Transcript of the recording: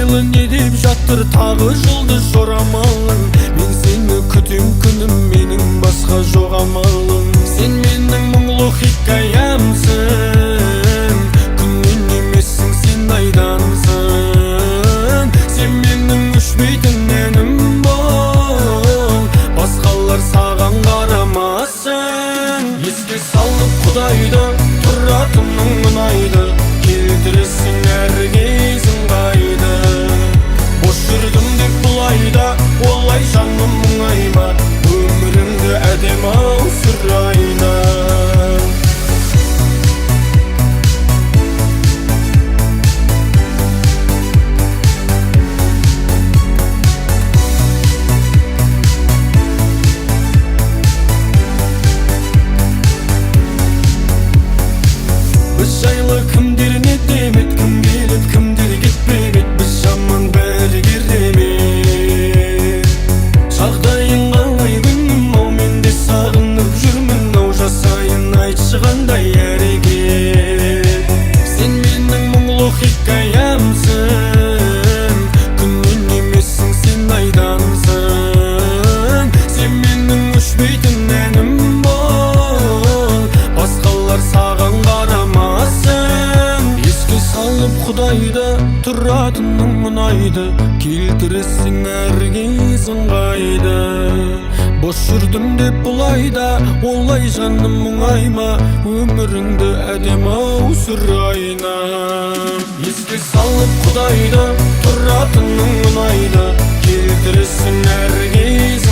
жайлы не деп жатыр тағы жұлдыз жорамалың. Мен сені күтем күнім, менің басқа жоқ амалым. Сен менің мұңлы хикаямсың, күннен емессің, сен айдансың. Сен менің өшпейтін әнім бол, басқалар саған қарамасын. Еске салып Құдайды, тұратының ұнайды, келтіресің әр кезің қайды. Бош жүрдім деп бұлайда, олай жаным мұңайма, өміріңді әдем-ау сүрайна. Біз жайлы кімдер не демет, кім келет, кімдер кетпемет, біз жаман бәрі керемет. Жағдайың қалай күнім, ау мен де сағынып жүрмін, ау жасайын айтшы қандай әрекет. Сен менің мұңлы хикаямсың, күннен емессің, сен айдансың. Сен менің өшпейтін әнім бол, басқалар саған қарамасын. Еске салып Құдайды, тұратының ұнайды, келтіресің әр кезің қайды. Бош жүрдім деп бұлайда, олай жаным мұңайма, өміріңді әдем-ау сүрайна. Еске салып Құдайды, тұратының ұнайды, келтіресің әр кезің